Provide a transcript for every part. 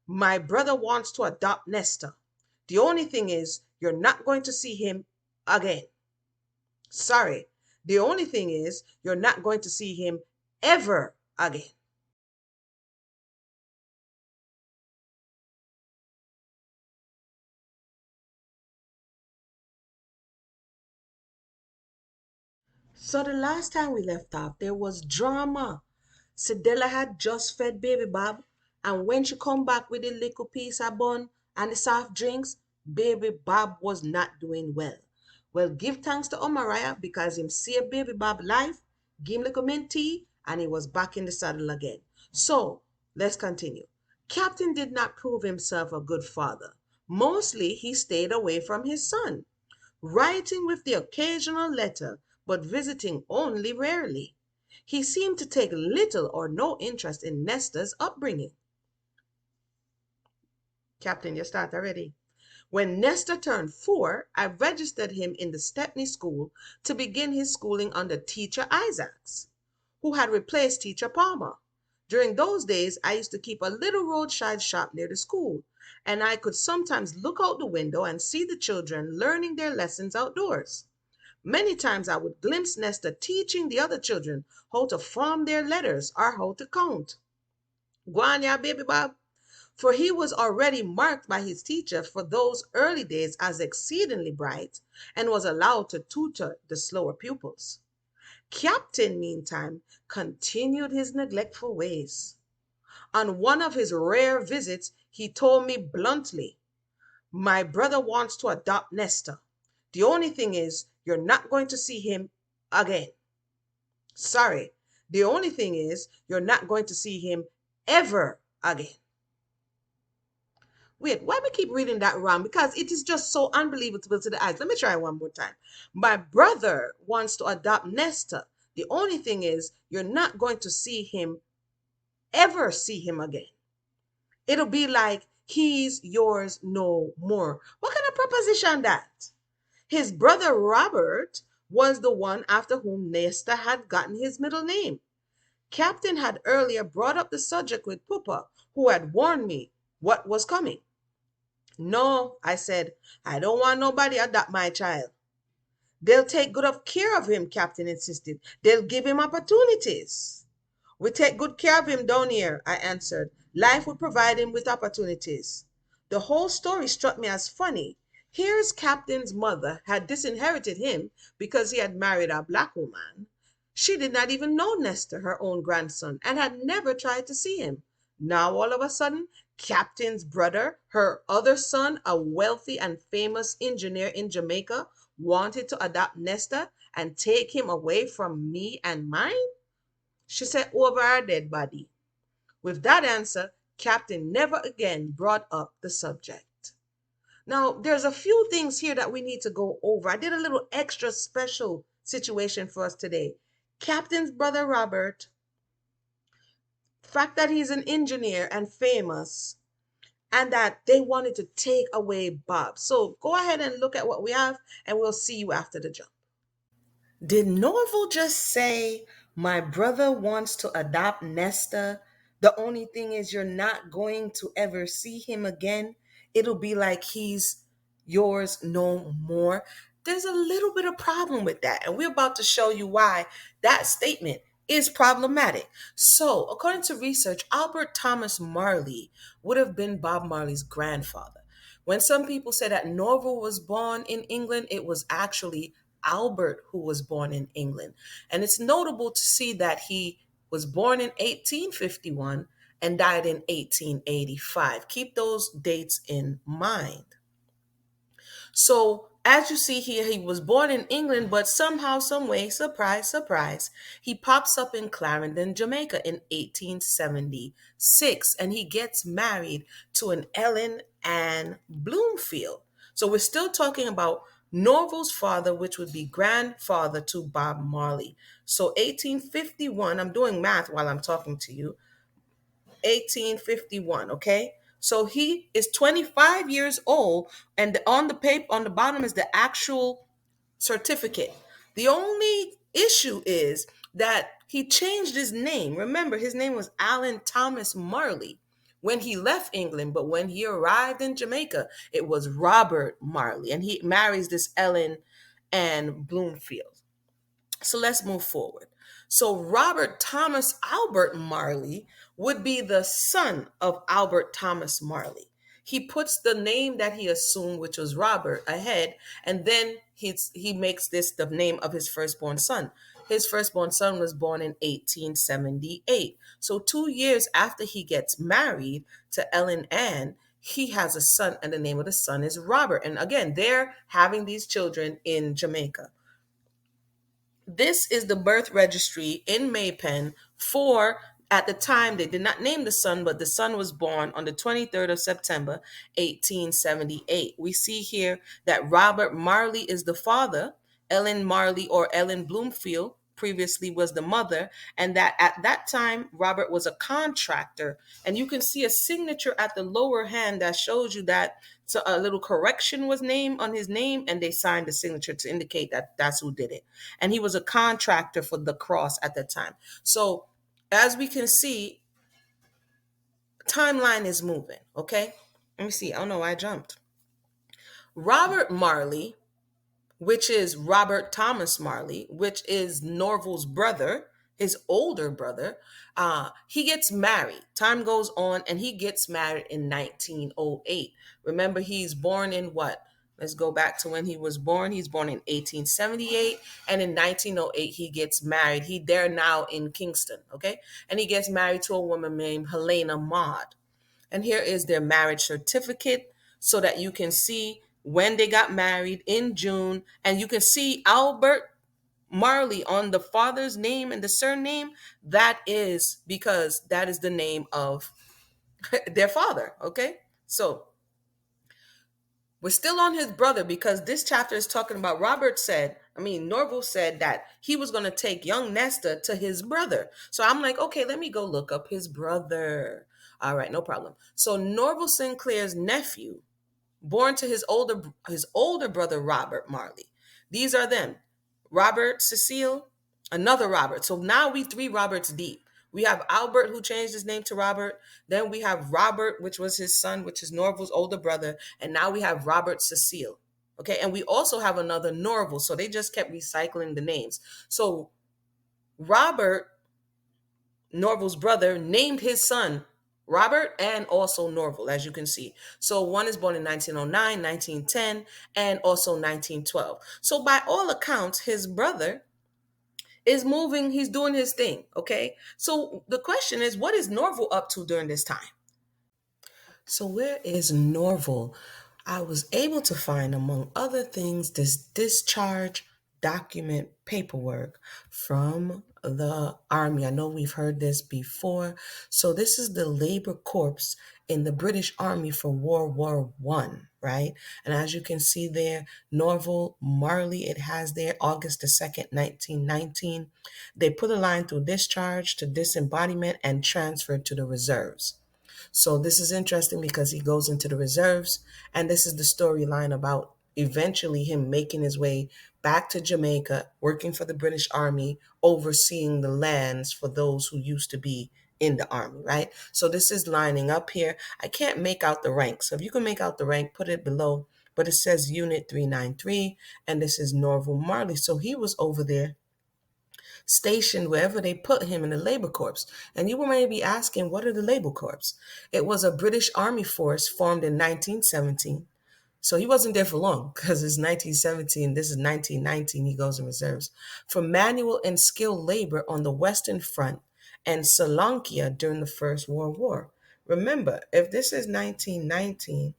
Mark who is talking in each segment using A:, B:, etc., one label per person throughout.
A: My brother wants to adopt Nesta. The only thing is, you're not going to see him again. Sorry. The only thing is, you're not going to see him ever again. So the last time we left off, there was drama. Sedella had just fed baby Bob, and when she come back with a little piece of bun and the soft drinks, baby Bob was not doing well. Well, give thanks to Omariah because him saved baby Bob life, give him little mint tea, and he was back in the saddle again. So let's continue. Captain did not prove himself a good father. Mostly he stayed away from his son, writing with the occasional letter, but visiting only rarely. He seemed to take little or no interest in Nesta's upbringing. Captain, you start already. When Nesta turned 4, I registered him in the Stepney School to begin his schooling under Teacher Isaacs, who had replaced Teacher Palmer. During those days, I used to keep a little roadside shop near the school, and I could sometimes look out the window and see the children learning their lessons outdoors. Many times I would glimpse Nesta teaching the other children how to form their letters or how to count. Go on, yeah, baby Bob. For he was already marked by his teacher for those early days as exceedingly bright and was allowed to tutor the slower pupils. Captain, meantime, continued his neglectful ways. On one of his rare visits, he told me bluntly, my brother wants to adopt Nesta. The only thing is, you're not going to see him again. Sorry. The only thing is, you're not going to see him ever again. Wait, why do we keep reading that wrong? Because it is just so unbelievable to the eyes. Let me try one more time. My brother wants to adopt Nesta. The only thing is, you're not going to see him again. It'll be like he's yours no more. What kind of proposition that? His brother Robert was the one after whom Nesta had gotten his middle name. Captain had earlier brought up the subject with Papa, who had warned me what was coming. No, I said, I don't want nobody adopt my child. They'll take good of care of him, Captain insisted. They'll give him opportunities. We take good care of him down here, I answered. Life will provide him with opportunities. The whole story struck me as funny. Here's Captain's mother had disinherited him because he had married a black woman. She did not even know Nestor, her own grandson, and had never tried to see him. Now, all of a sudden, Captain's brother, her other son, a wealthy and famous engineer in Jamaica, wanted to adopt Nestor and take him away from me and mine? She said over our dead body. With that answer, Captain never again brought up the subject. Now, there's a few things here that we need to go over. I did a little extra special situation for us today. Captain's brother Robert, fact that he's an engineer and famous, and that they wanted to take away Bob. So go ahead and look at what we have, and we'll see you after the jump. Did Norval just say, my brother wants to adopt Nesta? The only thing is, you're not going to ever see him again. It'll be like he's yours no more. There's a little bit of problem with that, and we're about to show you why that statement is problematic. So, according to research, Albert Thomas Marley would have been Bob Marley's grandfather. When some people say that Norval was born in England, it was actually Albert who was born in England. And it's notable to see that he was born in 1851 and died in 1885. Keep those dates in mind. So, as you see here, he was born in England, but somehow, some way, surprise, surprise, he pops up in Clarendon, Jamaica in 1876, and he gets married to an Ellen Ann Bloomfield. So, we're still talking about Norval's father, which would be grandfather to Bob Marley. So, 1851, I'm doing math while I'm talking to you. 1851, okay? So he is 25 years old, and on the paper on the bottom is the actual certificate. The only issue is that he changed his name. Remember, his name was Alan Thomas Marley. when he left England, but when he arrived in Jamaica, it was Robert Marley, and he marries this Ellen and Bloomfield. So let's move forward. So Robert Thomas Albert Marley would be the son of Albert Thomas Marley. He puts the name that he assumed, which was Robert, ahead, and then he makes this the name of his firstborn son. His firstborn son was born in 1878. So 2 years after he gets married to Ellen Ann, he has a son, and the name of the son is Robert. And again, they're having these children in Jamaica. This is the birth registry in Maypen for, at the time, they did not name the son, but the son was born on the 23rd of September, 1878. We see here that Robert Marley is the father, Ellen Marley or Ellen Bloomfield previously was the mother, and that at that time, Robert was a contractor. And you can see a signature at the lower hand that shows you that, so a little correction was named on his name, and they signed the signature to indicate that that's who did it. And he was a contractor for the cross at that time. So as we can see, timeline is moving. Okay, let me see. Oh no, I jumped. Robert Marley, which is Robert Thomas Marley, which is Norval's brother, his older brother. He gets married. Time goes on, and he gets married in 1908. Remember, he's born in what? Let's go back to when he was born. He's born in 1878, and in 1908 he gets married. They're now in Kingston, okay? And he gets married to a woman named Helena Maud. And here is their marriage certificate so that you can see when they got married in June. And you can see Albert Marley on the father's name and the surname. That is because that is the name of their father. Okay. So we're still on his brother because this chapter is talking about Norval said that he was going to take young Nesta to his brother. So I'm like, okay, let me go look up his brother. All right, no problem. So Norval Sinclair's nephew, born to his older brother Robert Marley. These are them: Robert Cecile, another Robert. So now we three Roberts deep. We have Albert, who changed his name to Robert. Then we have Robert, which was his son, which is Norval's older brother. And now we have Robert Cecile. Okay. And we also have another Norval. So they just kept recycling the names. So Robert, Norval's brother, named his son Robert and also Norval, as you can see. So one is born in 1909, 1910, and also 1912. So by all accounts, his brother is moving, he's doing his thing, okay? So the question is, what is Norval up to during this time? So where is Norval? I was able to find, among other things, this discharge document paperwork from the Army. I know we've heard this before. So this is the labor corps in the British Army for World War One, right? And as you can see there, Norval Marley, it has there August the 2nd, 1919. They put a line through discharge to disembodiment and transfer to the reserves. So this is interesting because he goes into the reserves, and this is the storyline about eventually him making his way back to Jamaica, working for the British Army, overseeing the lands for those who used to be in the Army, right? So this is lining up here. I can't make out the rank. So if you can make out the rank, put it below. But it says Unit 393, and this is Norval Marley. So he was over there stationed wherever they put him in the Labor Corps. And you may be asking, what are the Labor Corps? It was a British Army force formed in 1917. So he wasn't there for long because it's 1917. This is 1919. He goes in reserves for manual and skilled labor on the Western Front and Sri during the First World War. Remember, if this is 1919,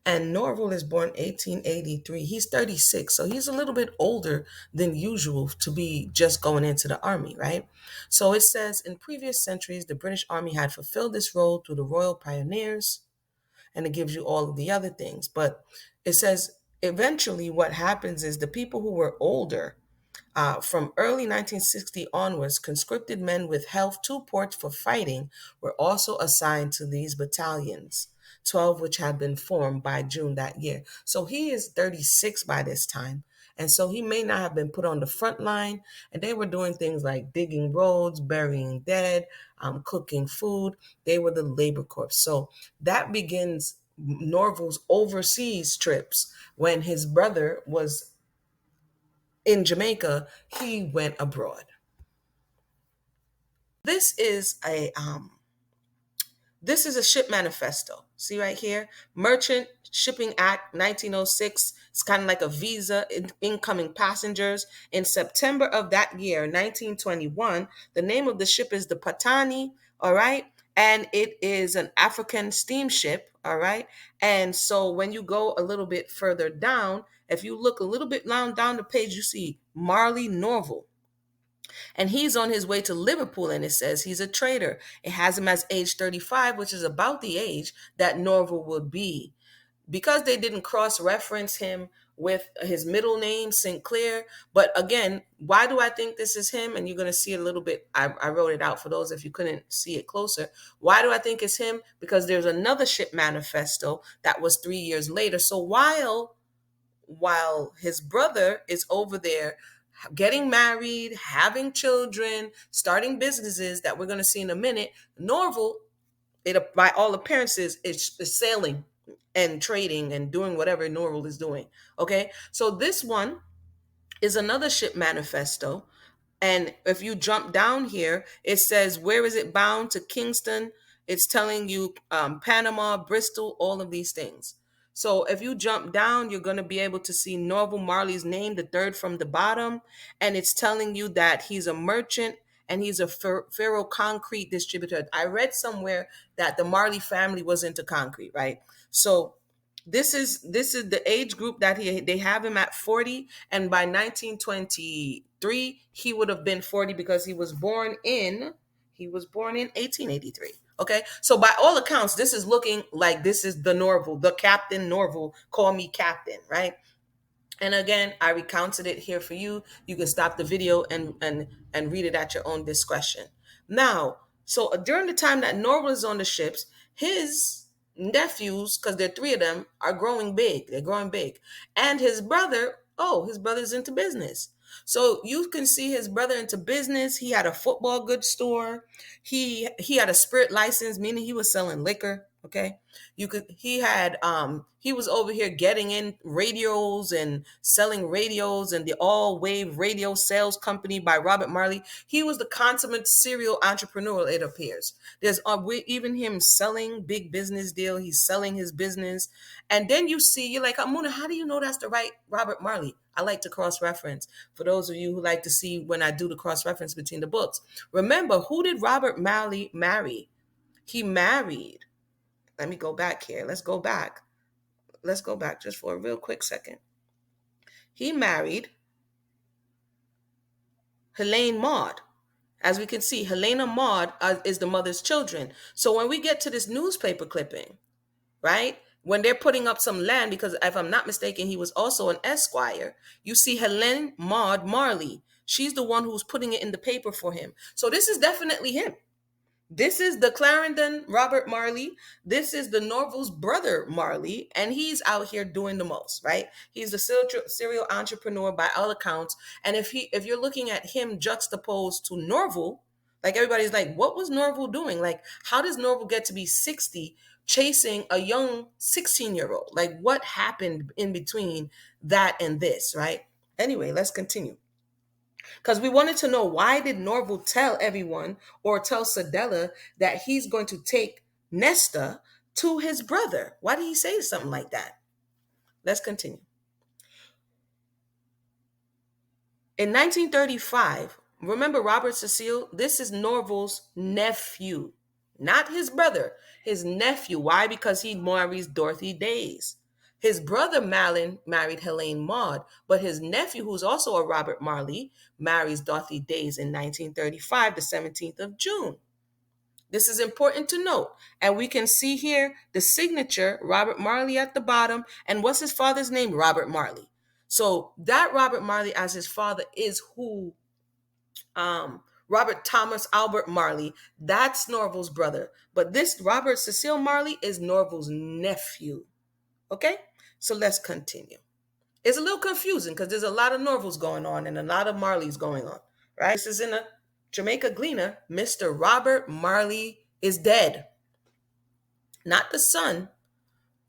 A: and Norval is born 1883. He's 36, so he's a little bit older than usual to be just going into the army, right? So it says, in previous centuries, the British Army had fulfilled this role through the Royal Pioneers, and it gives you all of the other things. But it says, eventually what happens is the people who were older, from early 1960 onwards, conscripted men with health too poor for fighting were also assigned to these battalions, 12 which had been formed by June that year. So he is 36 by this time. And so he may not have been put on the front line. And they were doing things like digging roads, burying dead, cooking food. They were the labor corps. So that begins Norval's overseas trips. When his brother was in Jamaica, he went abroad. This is a ship manifesto. See right here? Merchant Shipping Act 1906. It's kind of like a visa incoming passengers. In September of that year, 1921, the name of the ship is the Patani, all right? And it is an African steamship, all right? And so when you go a little bit further down, if you look a little bit down the page, you see Marley Norval, and he's on his way to Liverpool, and it says he's a trader. It has him as age 35, which is about the age that Norval would be. Because they didn't cross-reference him with his middle name, Sinclair. But again, why do I think this is him? And you're going to see it a little bit. I wrote it out for those if you couldn't see it closer. Why do I think it's him? Because there's another ship manifesto that was 3 years later. So while his brother is over there getting married, having children, starting businesses that we're going to see in a minute, Norval, it by all appearances, is sailing and trading and doing whatever Norval is doing. Okay, so this one is another ship manifesto. And if you jump down here, it says, where is it bound? To Kingston. It's telling you Panama, Bristol, all of these things. So if you jump down, you're going to be able to see Norval Marley's name, the third from the bottom. And it's telling you that he's a merchant and he's a ferroconcrete distributor. I read somewhere that the Marley family was into concrete, right? So this is the age group that they have him at 40, and by 1923 he would have been 40 because he was born in 1883. Okay, so by all accounts, this is looking like this is the Norval, the Captain Norval. Call me Captain, right? And again, I recounted it here for you. You can stop the video and read it at your own discretion. Now, so during the time that Norval is on the ships, his nephews, because there are three of them, are growing big. They're growing big. And his brother's into business. So you can see his brother into business. He had a football goods store. He had a spirit license, meaning he was selling liquor. Okay. He was over here getting in radios and selling radios, and the All Wave Radio Sales Company by Robert Marley. He was the consummate serial entrepreneur, it appears. There's even him selling big business deal. He's selling his business. And then you're like, Amuna, how do you know that's the right Robert Marley? I like to cross-reference. For those of you who like to see when I do the cross-reference between the books. Remember, who did Robert Marley marry? He married. Let me go back here. Let's go back. Just for a real quick second. He married Helene Maud. As we can see, Helena Maud is the mother's children. So when we get to this newspaper clipping, right, when they're putting up some land, because if I'm not mistaken, he was also an esquire, you see Helene Maud Marley. She's the one who's putting it in the paper for him. So this is definitely him. This is the Clarendon Robert Marley. This is the Norval's brother Marley, and he's out here doing the most, right? He's the serial entrepreneur by all accounts. And if you're looking at him juxtaposed to Norval, like everybody's like, what was Norval doing? Like, how does Norval get to be 60 chasing a young 16-year-old? Like, what happened in between that and this, right? Anyway, let's continue. Because we wanted to know, why did Norval tell everyone or tell Sadella that he's going to take Nesta to his brother? Why did he say something like that? Let's continue. In 1935, remember Robert Cecil? This is Norval's nephew, not his brother, his nephew. Why? Because he marries Dorothy Days. His brother Malin married Helene Maud, but his nephew, who's also a Robert Marley, marries Dorothy Days in 1935, the 17th of June. This is important to note. And we can see here the signature, Robert Marley at the bottom. And what's his father's name? Robert Marley. So that Robert Marley as his father is who Robert Thomas Albert Marley, that's Norval's brother. But this Robert Cecil Marley is Norval's nephew. Okay, so let's continue. It's a little confusing because there's a lot of Norvals going on and a lot of Marleys going on, right? This is in a Jamaica Gleaner. Mr. Robert Marley is dead. Not the son,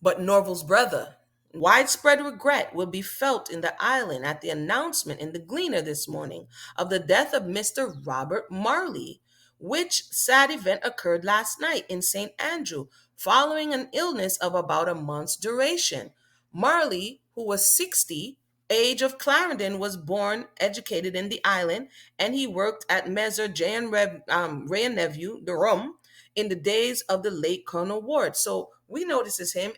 A: but Norval's brother. Widespread regret will be felt in the island at the announcement in the Gleaner this morning of the death of Mr. Robert Marley, which sad event occurred last night in St. Andrew following an illness of about a month's duration. Marley, who was 60, age of Clarendon, was born, educated in the island, and he worked at Messer J. and Ray and Nephew, the Rum, in the days of the late Colonel Ward. So we know this is him.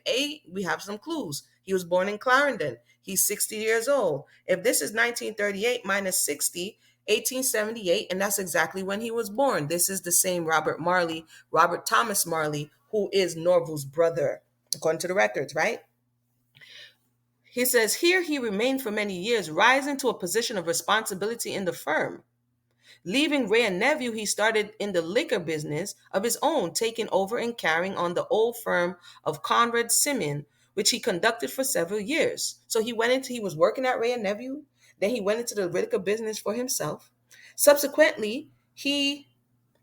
A: We have some clues. He was born in Clarendon. He's 60 years old. If this is 1938 minus 60, 1878, and that's exactly when he was born. This is the same Robert Marley, Robert Thomas Marley, who is Norval's brother, according to the records, right? He says, here he remained for many years, rising to a position of responsibility in the firm. Leaving Ray and Nephew, he started in the liquor business of his own, taking over and carrying on the old firm of Conrad Simeon, which he conducted for several years. So he was working at Ray and Nephew, then he went into the liquor business for himself. Subsequently, he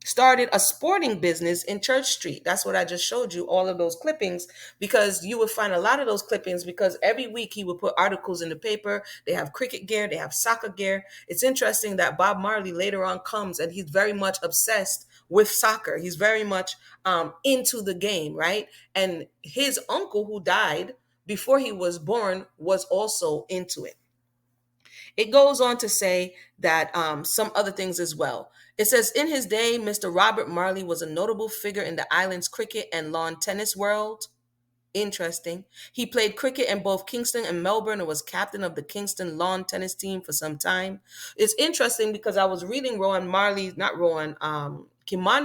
A: started a sporting business in Church Street. That's what I just showed you, all of those clippings, because you would find a lot of those clippings because every week he would put articles in the paper. They have cricket gear, they have soccer gear. It's interesting that Bob Marley later on comes and he's very much obsessed with soccer. He's very much into the game, right? And his uncle, who died before he was born, was also into it. It goes on to say that some other things as well. It says, in his day, Mr. Robert Marley was a notable figure in the island's cricket and lawn tennis world. Interesting. He played cricket in both Kingston and Melbourne and was captain of the Kingston lawn tennis team for some time. It's interesting because I was reading Kimani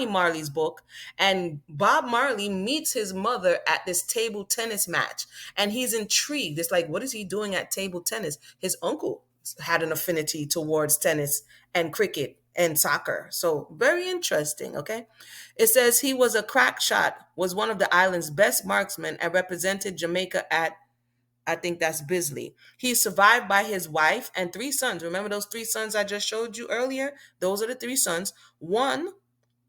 A: Marley's book, and Bob Marley meets his mother at this table tennis match, and he's intrigued. It's like, what is he doing at table tennis? His uncle had an affinity towards tennis and cricket and soccer. So very interesting, okay? It says he was a crack shot, was one of the island's best marksmen, and represented Jamaica at, I think that's Bisley. He's survived by his wife and 3 sons. Remember those 3 sons I just showed you earlier? Those are the 3 sons. One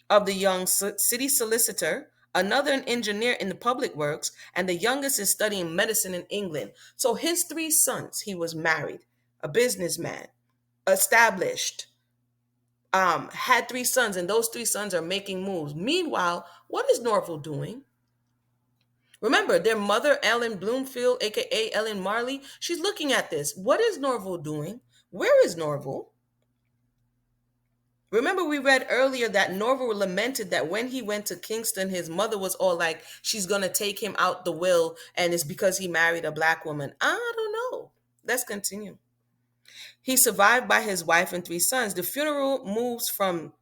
A: of the young city solicitor, another an engineer in the public works, and the youngest is studying medicine in England. So his 3 sons, he was married, a businessman, established, had 3 sons, and those 3 sons are making moves. Meanwhile, what is Norval doing? Remember, their mother, Ellen Bloomfield, aka Ellen Marley, she's looking at this. What is Norval doing? Where is Norval? Remember, we read earlier that Norval lamented that when he went to Kingston, his mother was all like, she's going to take him out the will, and it's because he married a black woman. I don't know. Let's continue. He survived by his wife and 3 sons. The funeral moves from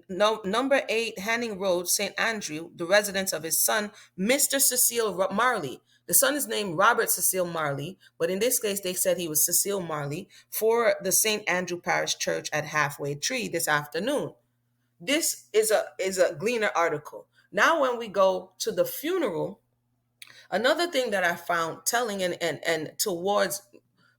A: number 8 Hanning Road, St. Andrew, the residence of his son, Mr. Cecile Marley. The son is named Robert Cecile Marley, but in this case, they said he was Cecile Marley, for the St. Andrew Parish Church at Halfway Tree this afternoon. This is a Gleaner article. Now, when we go to the funeral, another thing that I found telling and towards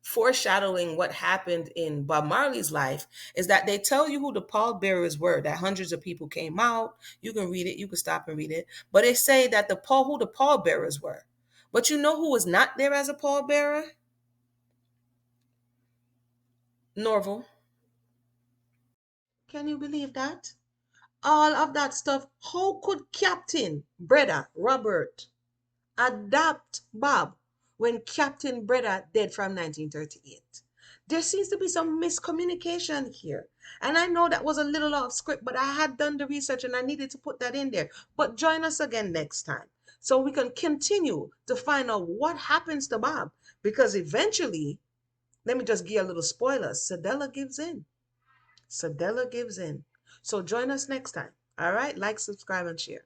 A: foreshadowing what happened in Bob Marley's life is that they tell you who the pallbearers were, that hundreds of people came out. You can read it, you can stop and read it. But they say that who the pallbearers were. But you know who was not there as a pallbearer? Norval. Can you believe that? All of that stuff. How could Captain Brother Robert adapt Bob when Captain Brother dead from 1938? There seems to be some miscommunication here. And I know that was a little off script, but I had done the research and I needed to put that in there. But join us again next time so we can continue to find out what happens to Bob. Because eventually, let me just give you a little spoiler, Sadella gives in. Sadella gives in. So join us next time. All right? Like, subscribe, and share.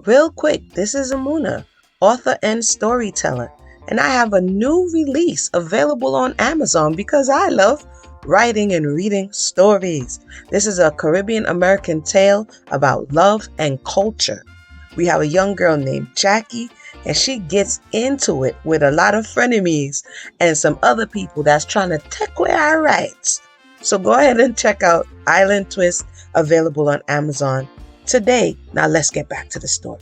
A: Real quick, this is Amuna, author and storyteller, and I have a new release available on Amazon because I love writing and reading stories. This is a Caribbean American tale about love and culture. We have a young girl named Jackie, and she gets into it with a lot of frenemies and some other people that's trying to take away our rights. So go ahead and check out Island Twist, available on Amazon today. Now let's get back to the story.